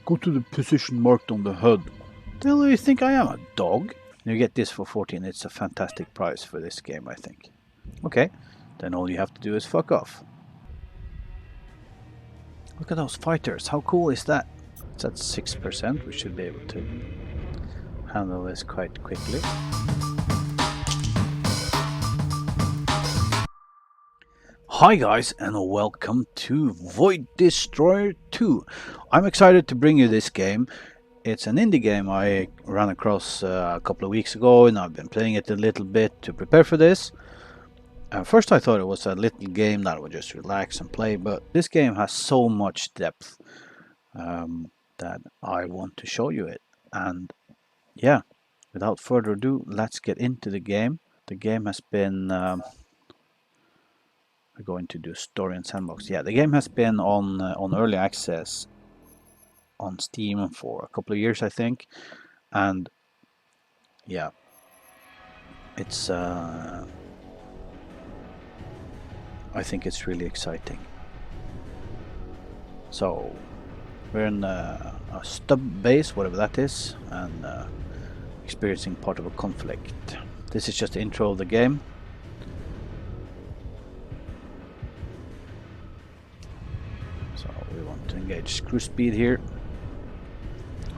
Go to the position marked on the HUD. The hell do you think I am, a dog? You get this for 14. It's a fantastic price for this game, I think. Okay, then all you have to do is fuck off. Look at those fighters. How cool is that? It's at 6%. We should be able to handle this quite quickly. Hi guys, and welcome to Void Destroyer 2. I'm excited to bring you this game. It's an indie game I ran across a couple of weeks ago, and I've been playing it a little bit to prepare for this. First I thought it was a little game that I would just relax and play, but this game has so much depth that I want to show you it. And yeah, without further ado, let's get into the game. The game has been... we're going to do story and sandbox. Yeah, the game has been on early access on Steam for a couple of years, I think, and yeah, it's I think it's really exciting. So we're in a stub base, whatever that is, and experiencing part of a conflict. This is just the intro of the game. So we want to engage screw speed here.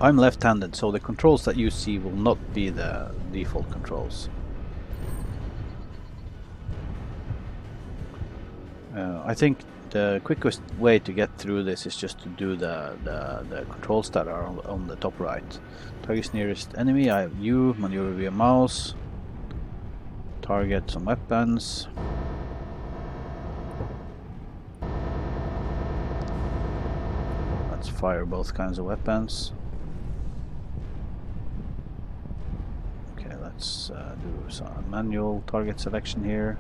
I'm left-handed, so the controls that you see will not be the default controls. I think the quickest way to get through this is just to do the controls that are on the top right. Target's nearest enemy, I have U, maneuver via mouse, target some weapons. Let's fire both kinds of weapons. Okay, let's do some manual target selection here.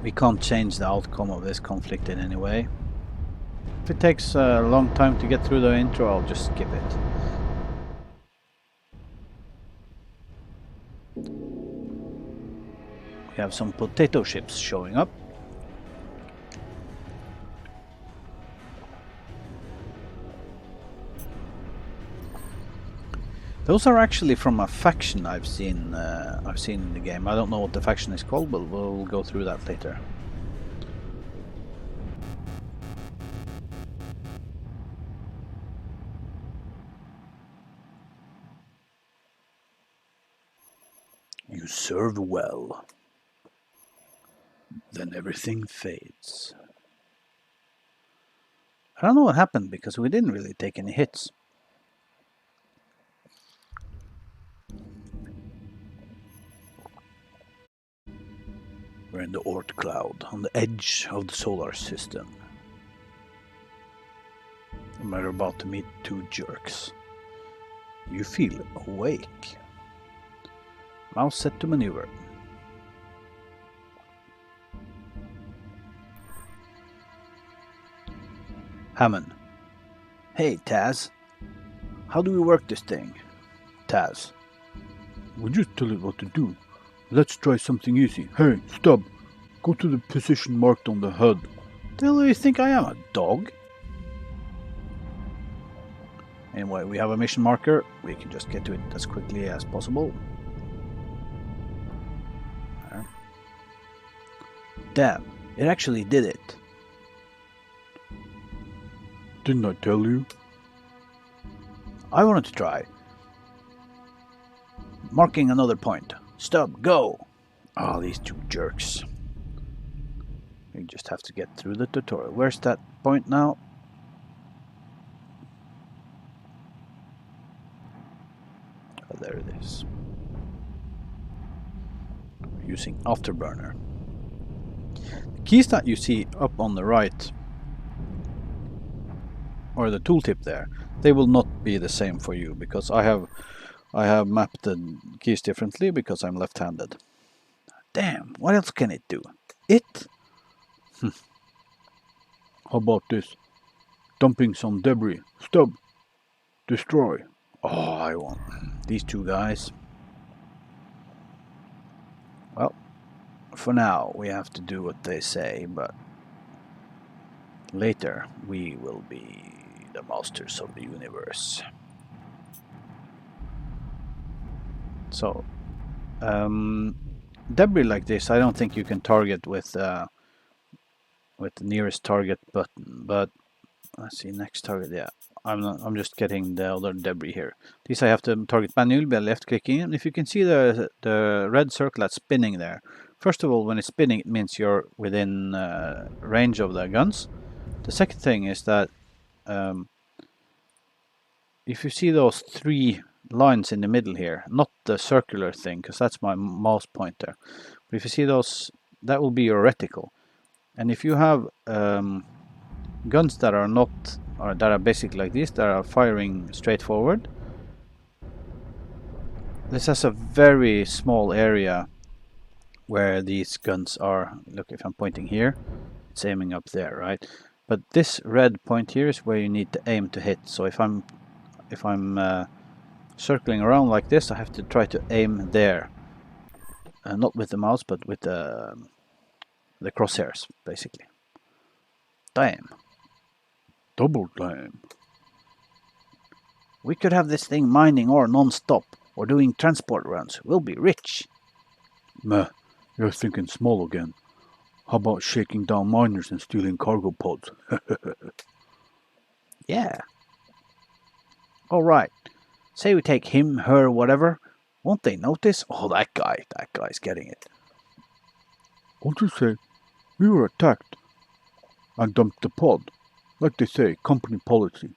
We can't change the outcome of this conflict in any way. If it takes a long time to get through the intro, I'll just skip it. We have some potato chips showing up. Those are actually from a faction I've seen in the game. I don't know what the faction is called, but we'll go through that later. You serve well. Then everything fades. I don't know what happened because we didn't really take any hits. We're in the Oort cloud, on the edge of the solar system. And we're about to meet two jerks. You feel awake. Mouse set to maneuver. Hammond. Hey, Taz. How do we work this thing? Taz. We'll just tell it what to do. Let's try something easy. Hey, stop. Go to the position marked on the HUD. The hell do you think I am, a dog? Anyway, we have a mission marker. We can just get to it as quickly as possible. There. Damn, it actually did it. Didn't I tell you? I wanted to try. Marking another point. Stop, go! Oh, these two jerks. We just have to get through the tutorial. Where's that point now? Oh, there it is. We're using Afterburner. The keys that you see up on the right, or the tooltip there, they will not be the same for you because I have mapped the keys differently because I'm left-handed. Damn, what else can it do? It? How about this? Dumping some debris. Stub. Destroy. Oh, I want these two guys. Well, For now, we have to do what they say, but later we will be the masters of the universe. So, debris like this, I don't think you can target with the nearest target button. But let's see, next target. Yeah, I'm just getting the other debris here. These I have to target manually by left clicking. And if you can see the red circle that's spinning there. First of all, when it's spinning, it means you're within range of the guns. The second thing is that if you see those 3 lines in the middle here, not the circular thing, because that's my mouse pointer, but if you see those, that will be your reticle. And if you have guns that are not, or that are basically like this, that are firing straight forward, this has a very small area where these guns are. Look, if I'm pointing here, it's aiming up there, right? But this red point here is where you need to aim to hit. So if I'm circling around like this, I have to try to aim there. Not with the mouse, but with the crosshairs, basically. Damn. Double time. We could have this thing mining ore non-stop, or doing transport runs. We'll be rich. Meh, you're thinking small again. How about shaking down miners and stealing cargo pods? Yeah. Alright. Say we take him, her, whatever. Won't they notice? Oh, that guy's getting it. I'll just say, we were attacked and dumped the pod. Like they say, company policy.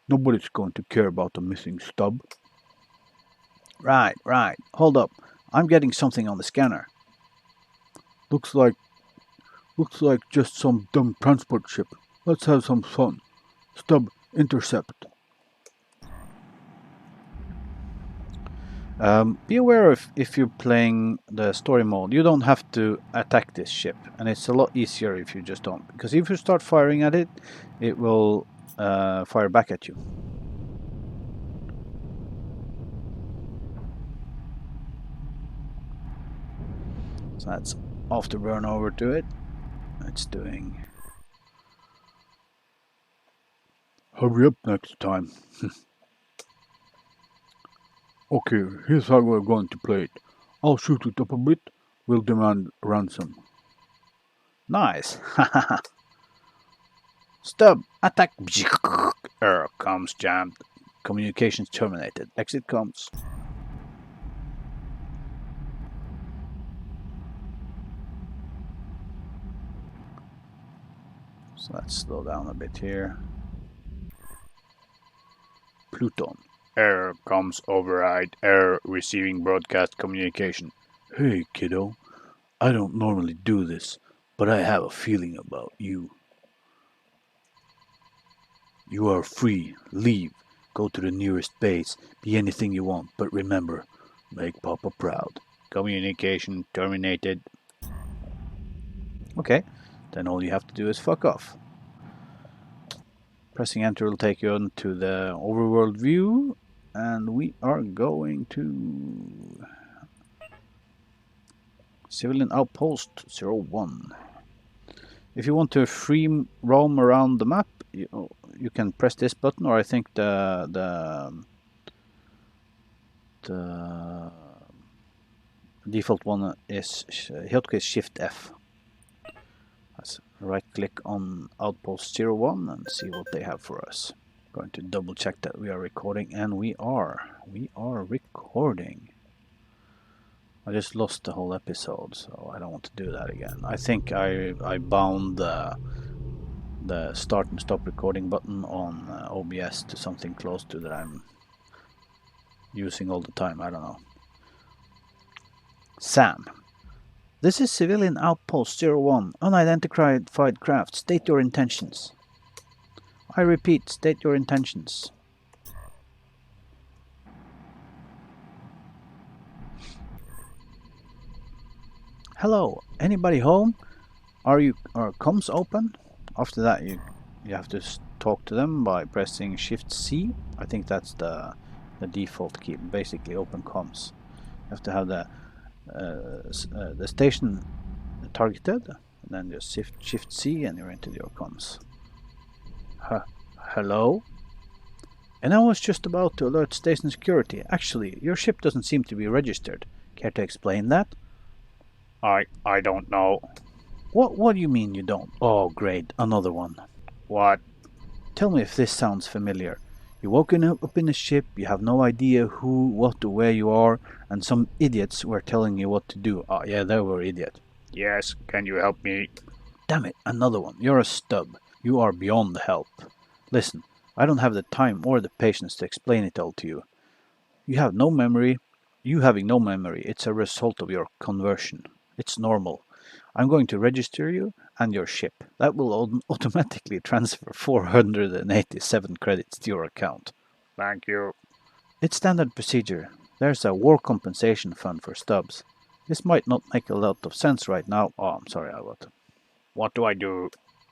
Nobody's going to care about a missing stub. Right. Hold up. I'm getting something on the scanner. Looks like just some dumb transport ship. Let's have some fun. Stub intercept. Be aware if you're playing the story mode, you don't have to attack this ship, and it's a lot easier if you just don't. Because if you start firing at it, it will fire back at you. So that's afterburn over to it. It's doing. Hurry up next time. Okay, here's how we're going to play it. I'll shoot it up a bit. We'll demand ransom. Nice. Stub. Attack. Comms jammed. Communications terminated. Exit comms. So let's slow down a bit here. Pluton. Error comms override. Error receiving broadcast communication. Hey kiddo, I don't normally do this, but I have a feeling about you. You are free. Leave. Go to the nearest base. Be anything you want, but remember, make Papa proud. Communication terminated. Okay, then all you have to do is fuck off. Pressing enter will take you on to the overworld view, and we are going to Civilian Outpost 01. If you want to free roam around the map, you can press this button, or I think the default one is hotkey Shift F. Let's right click on Outpost 01 and see what they have for us. Going to double check that we are recording, and we are recording. I just lost the whole episode, so I don't want to do that again. I think I bound the start and stop recording button on OBS to something close to that I'm using all the time. I don't know. Sam. This is Civilian Outpost 01, unidentified craft. State your intentions. I repeat, state your intentions. Hello, anybody home? Are comms open? After that, you have to talk to them by pressing Shift C. I think that's the default key. Basically, open comms. You have to have the the station targeted, and then just shift C and you're into your comms. Hello? And I was just about to alert station security. Actually, your ship doesn't seem to be registered. Care to explain that? I don't know. What do you mean you don't? Oh, great, another one. What? Tell me if this sounds familiar. You're woken up in a ship, you have no idea who, what, or where you are, and some idiots were telling you what to do. Oh, yeah, they were idiots. Yes, can you help me? Damn it, another one. You're a stub. You are beyond help. Listen, I don't have the time or the patience to explain it all to you. You have no memory. You having no memory, it's a result of your conversion. It's normal. I'm going to register you and your ship. That will automatically transfer 487 credits to your account. Thank you. It's standard procedure. There's a war compensation fund for stubs. This might not make a lot of sense right now. Oh, I'm sorry, Albert. What do I do?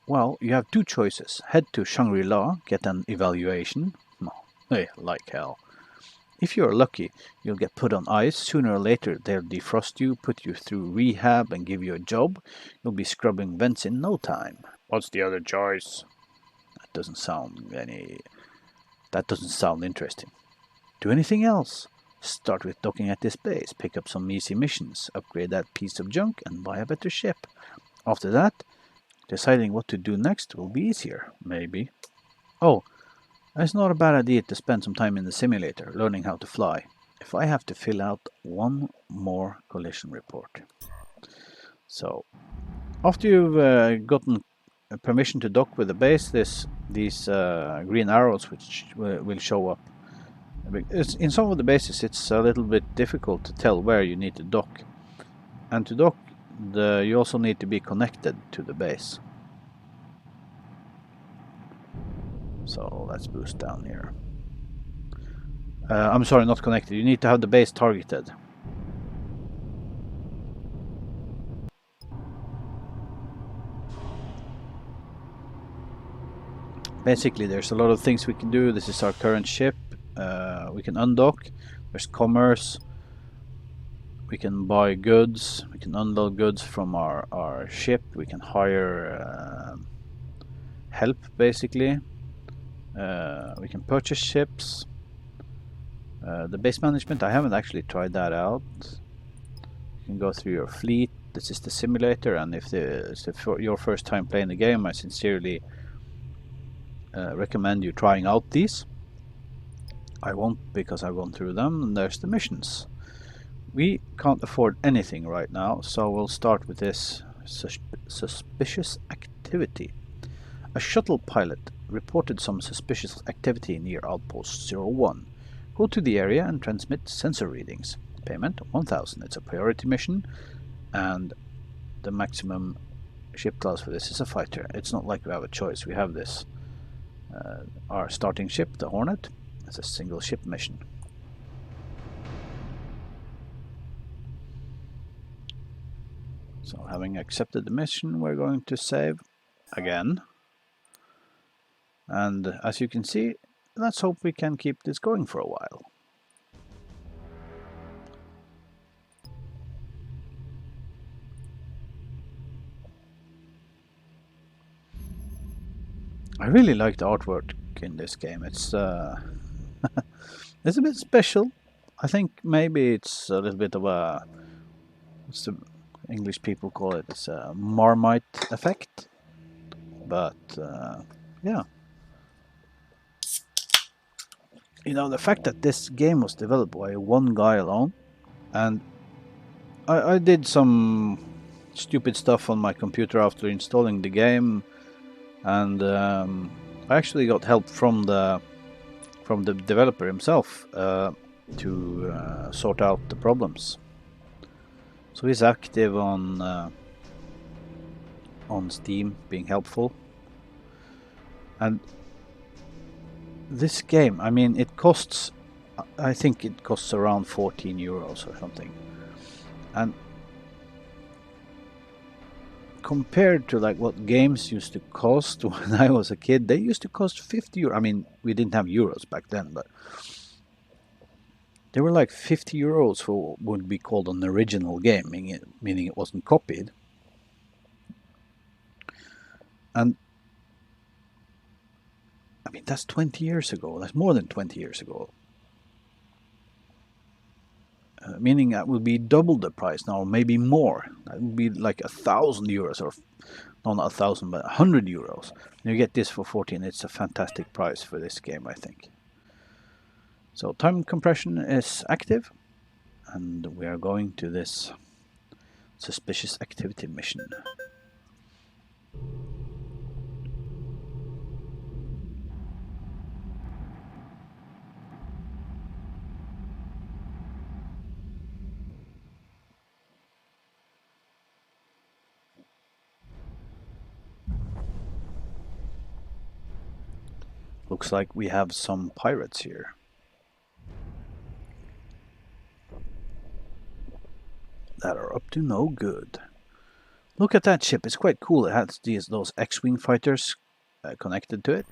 Well, you have two choices. Head to Shangri-La, get an evaluation. Hey, like hell. If you're lucky, you'll get put on ice. Sooner or later, they'll defrost you, put you through rehab, and give you a job. You'll be scrubbing vents in no time. What's the other choice? That doesn't sound interesting. Do anything else. Start with docking at this base, pick up some easy missions, upgrade that piece of junk, and buy a better ship. After that, deciding what to do next will be easier, maybe. Oh, it's not a bad idea to spend some time in the simulator, learning how to fly. If I have to fill out one more collision report. So, after you've gotten permission to dock with the base, these green arrows which will show up. In some of the bases, it's a little bit difficult to tell where you need to dock. And to dock, you also need to be connected to the base. So let's boost down here. I'm sorry, not connected. You need to have the base targeted. Basically, there's a lot of things we can do. This is our current ship. We can undock. There's commerce. We can buy goods. We can unload goods from our ship. We can hire help, basically. We can purchase ships. The base management, I haven't actually tried that out. You can go through your fleet. This is the simulator, and if it's your first time playing the game, I sincerely recommend you trying out these. I won't, because I've gone through them. And there's the missions. We can't afford anything right now, so we'll start with this suspicious activity. A shuttle pilot reported some suspicious activity near Outpost 01. Go to the area and transmit sensor readings. Payment 1000. It's a priority mission, and the maximum ship class for this is a fighter. It's not like we have a choice. We have this. Our starting ship, the Hornet, is a single ship mission. So having accepted the mission, we're going to save again. And as you can see, let's hope we can keep this going for a while. I really like the artwork in this game. It's it's a bit special. I think maybe it's a little bit of a, what's the English people call it? It's a Marmite effect. But yeah. You know, the fact that this game was developed by one guy alone, and I did some stupid stuff on my computer after installing the game, and I actually got help from the developer himself to sort out the problems. So he's active on Steam, being helpful. And this game, I mean, it costs, I think it costs around 14 euros or something. And compared to like what games used to cost when I was a kid, they used to cost 50 euros. I mean, we didn't have euros back then, but They were like 50 euros for what would be called an original game, meaning it wasn't copied. And I mean, that's 20 years ago. That's more than 20 years ago. Meaning that would be double the price now, or maybe more. That would be like 1,000 euros, or no, not 1,000, but 100 euros. And you get this for 14. It's a fantastic price for this game, I think. So time compression is active, and we are going to this suspicious activity mission. Looks like we have some pirates here. That are up to no good. Look at that ship, it's quite cool. It has those X-Wing fighters connected to it.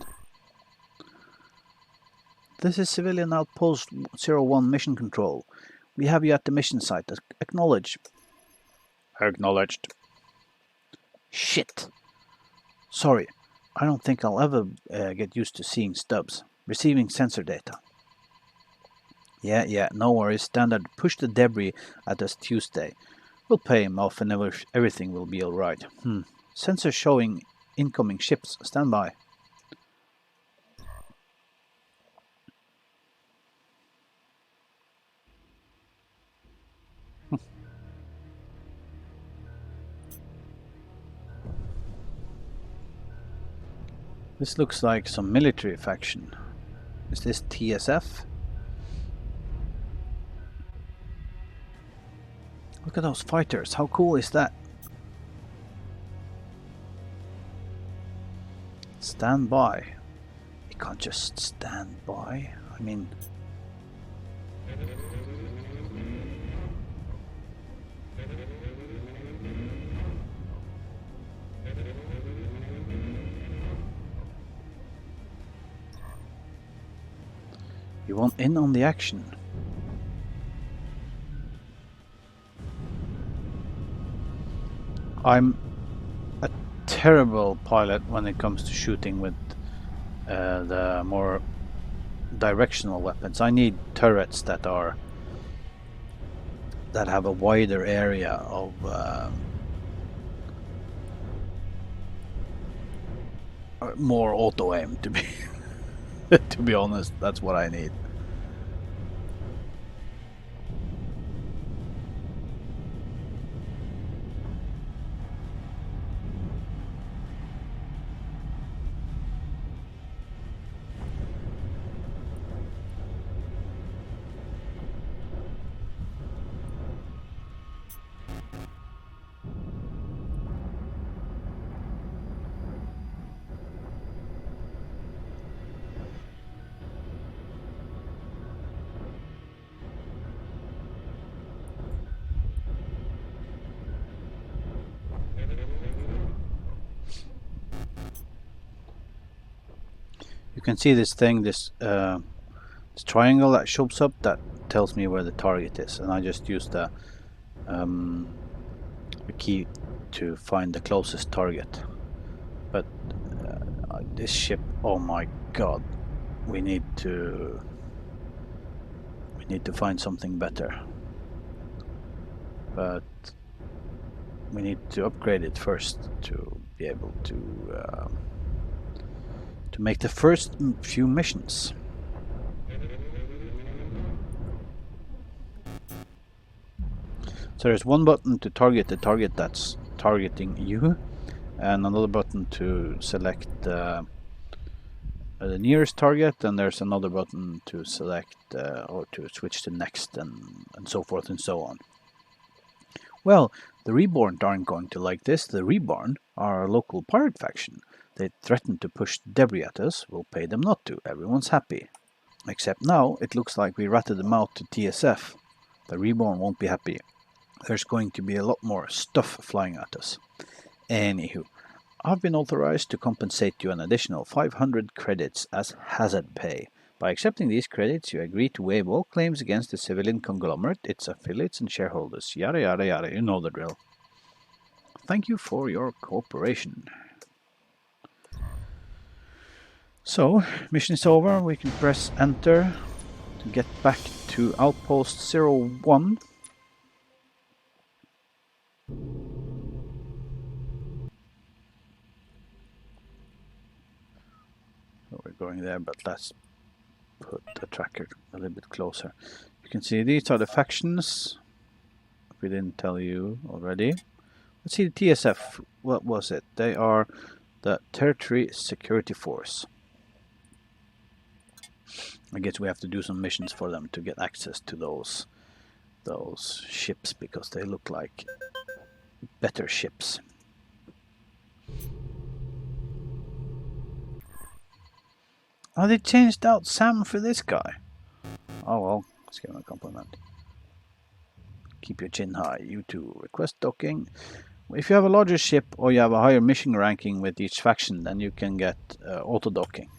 This is Civilian Outpost 01 Mission Control. We have you at the mission site. Acknowledge. Acknowledged. Shit! Sorry, I don't think I'll ever get used to seeing stubs. Receiving sensor data. Yeah, no worries. Standard. Push the debris at us Tuesday. We'll pay him off and everything will be alright. Sensor showing incoming ships. Stand by. This looks like some military faction. Is this TSF? Look at those fighters. How cool is that? Stand by. You can't just stand by. I mean... You want in on the action. I'm a terrible pilot when it comes to shooting with the more directional weapons. I need turrets that have a wider area of more auto aim, to be to be honest. That's what I need. You can see this thing, this triangle that shows up, that tells me where the target is, and I just use the key to find the closest target. But this ship, oh my god, we need to find something better. But we need to upgrade it first to be able to make the first few missions. So there's one button to target the target that's targeting you, and another button to select the nearest target, and there's another button to select or to switch to next, and so forth and so on. Well, the Reborn aren't going to like this. The Reborn are a local pirate faction. They threaten to push debris at us. We'll pay them not to. Everyone's happy. Except now, it looks like we ratted them out to TSF. The Reborn won't be happy. There's going to be a lot more stuff flying at us. Anywho, I've been authorized to compensate you an additional 500 credits as hazard pay. By accepting these credits, you agree to waive all claims against the civilian conglomerate, its affiliates and shareholders. Yada yada yada, you know the drill. Thank you for your cooperation. So, mission is over. We can press enter to get back to Outpost 01. So we're going there, but let's put the tracker a little bit closer. You can see these are the factions. We didn't tell you already. Let's see the TSF. What was it? They are the Territory Security Force. I guess we have to do some missions for them to get access to those ships because they look like better ships. Oh, they changed out Sam for this guy. Oh well, let's give him a compliment. Keep your chin high, you too. Request docking. If you have a larger ship or you have a higher mission ranking with each faction, then you can get auto docking.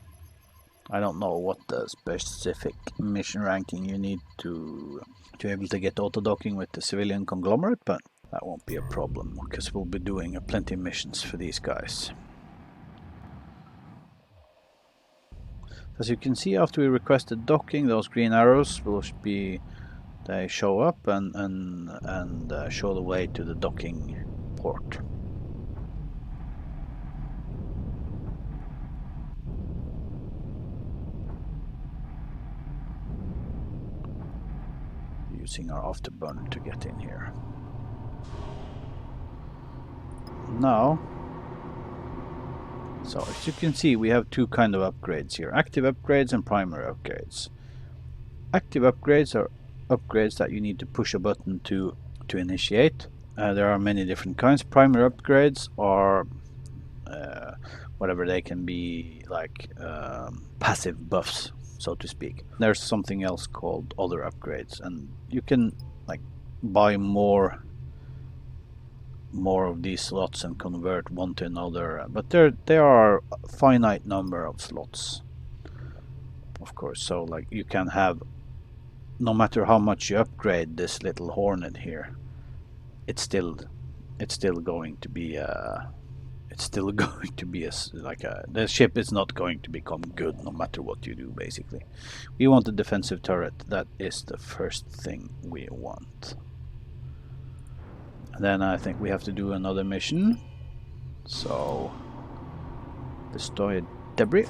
I don't know what the specific mission ranking you need to be able to get auto docking with the civilian conglomerate, but that won't be a problem because we'll be doing plenty of missions for these guys. As you can see, after we requested docking, those green arrows will be, they show up and show the way to the docking port. Using our afterburner to get in here. Now, so as you can see, we have two kind of upgrades here: active upgrades and primary upgrades. Active upgrades are upgrades that you need to push a button to initiate. There are many different kinds. Primary upgrades are whatever they can be, like passive buffs, so to speak. There's something else called other upgrades, and you can like buy more of these slots and convert one to another, but there are a finite number of slots, of course. So like you can have, no matter how much you upgrade this little Hornet here, it's still going to be the ship is not going to become good no matter what you do. Basically, we want a defensive turret. That is the first thing we want. And then I think we have to do another mission. So destroy debris,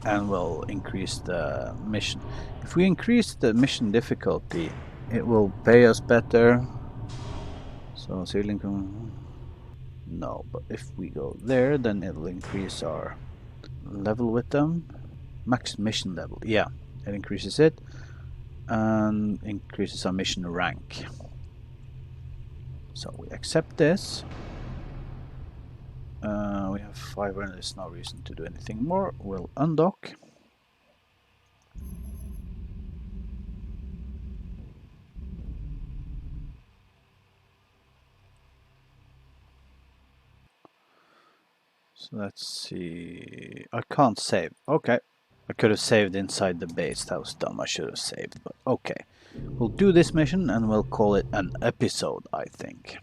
and we'll increase the mission. If we increase the mission difficulty, it will pay us better. So ceiling, no, but if we go there, then it'll increase our level with them. Max mission level, yeah, it increases it and increases our mission rank. So we accept this. We have 500, there's no reason to do anything more. We'll undock. So let's see. I can't save. Okay. I could have saved inside the base. That was dumb. I should have saved, but okay. We'll do this mission and we'll call it an episode, I think.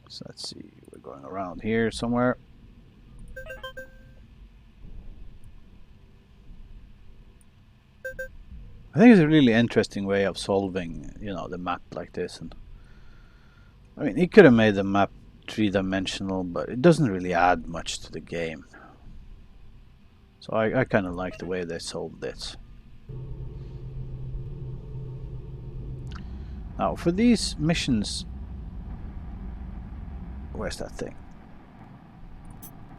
So let's see. We're going around here somewhere. I think it's a really interesting way of solving, the map like this. And I mean, he could have made the map three-dimensional, but it doesn't really add much to the game. So I kind of like the way they solved this. Now, for these missions... Where's that thing?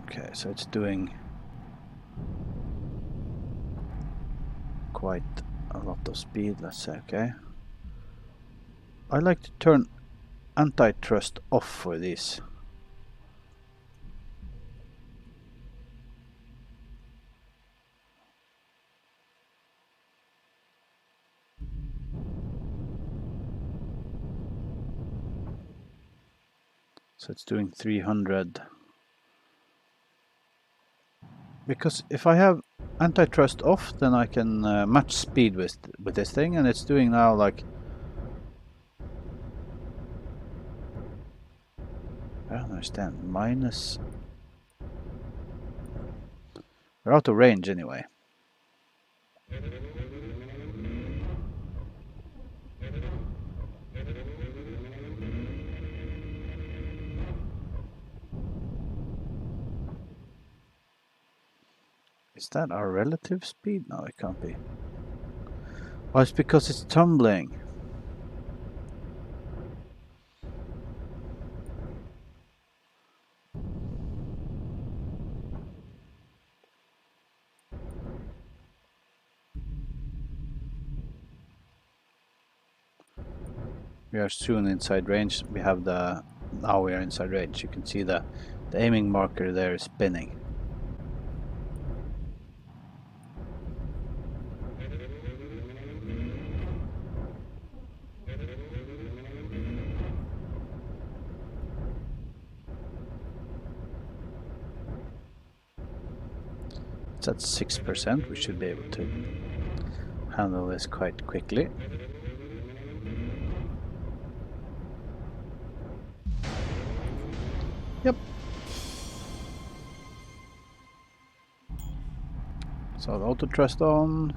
Okay, so it's doing quite a lot of speed, let's say, okay. I like to turn antitrust off for these. So it's doing 300 Because if I have antitrust off, then I can match speed with this thing, and it's doing now like... I don't understand. Minus... We're out of range anyway. Is that our relative speed? No, it can't be. Oh, it's because it's tumbling. We are soon inside range. We have the... Now we are inside range. You can see the aiming marker there is spinning. It's at 6%. We should be able to handle this quite quickly. Yep. So the auto thrust on.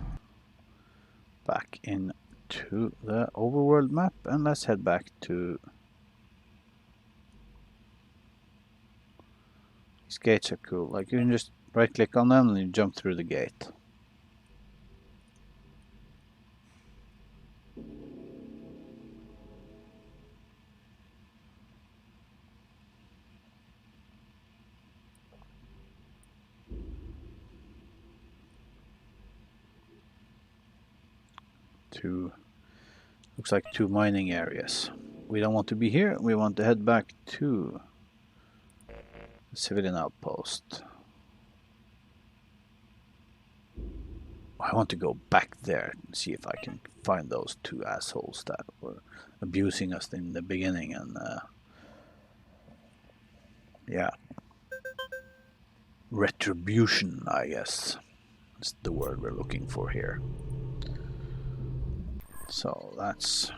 Back into the overworld map, and let's head back to... These gates are cool. Like, you can just right click on them and you jump through the gate. Looks like two mining areas. We don't want to be here. We want to head back to the civilian outpost. I want to go back there and see if I can find those two assholes that were abusing us in the beginning, and yeah, retribution, I guess, is the word we're looking for here. So that's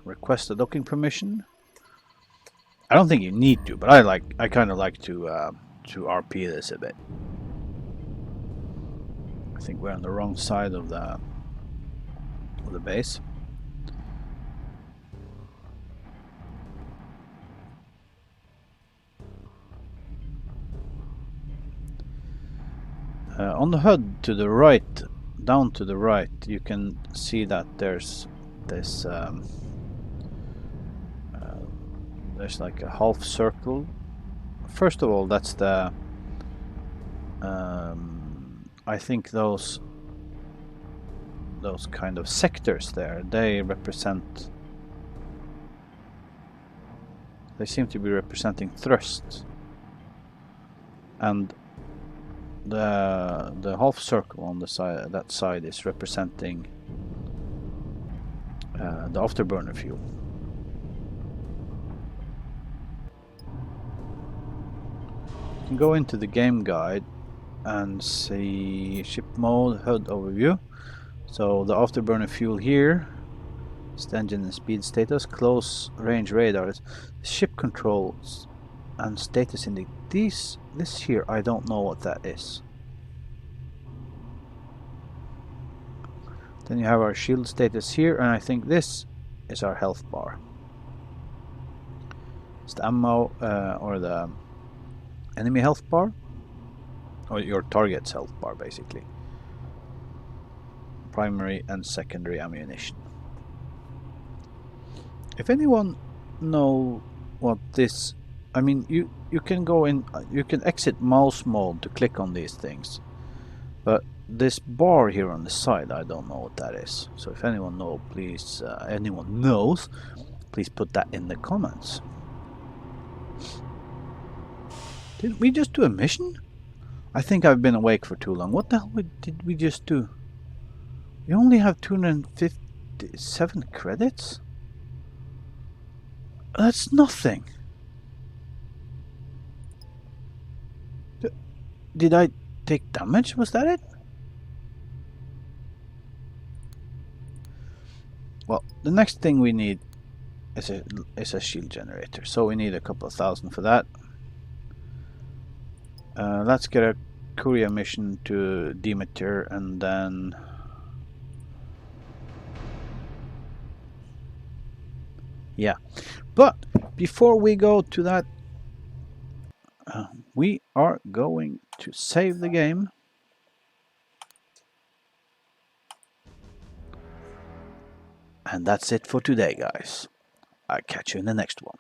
request a docking permission. I don't think you need to, but I kind of like to RP this a bit. I think we're on the wrong side of the base. On the HUD to the right, down to the right, you can see that there's this there's like a half circle. First of all, that's the I think those kind of sectors there, they seem to be representing thrust, and the half circle on the side, that side, is representing the afterburner fuel. You can go into the game guide and see ship mode, HUD overview. So the afterburner fuel here is the engine and speed status, close range radars, ship controls and status indicator. This here, I don't know what that is. Then you have our shield status here, and I think this is our health bar. It's the ammo or the enemy health bar, or your target's health bar, basically. Primary and secondary ammunition. If anyone know what this... I mean, you can go in, you can exit mouse mode to click on these things, but this bar here on the side, I don't know what that is. So if anyone knows, please, please put that in the comments. Did we just do a mission? I think I've been awake for too long. What the hell did we just do? We only have 257 credits? That's nothing. Did I take damage? Was that it? Well, the next thing we need is a shield generator. So we need a couple of thousand for that. Let's get a courier mission to Demeter and then... Yeah. But before we go to that, we are going to save the game. And that's it for today, guys. I'll catch you in the next one.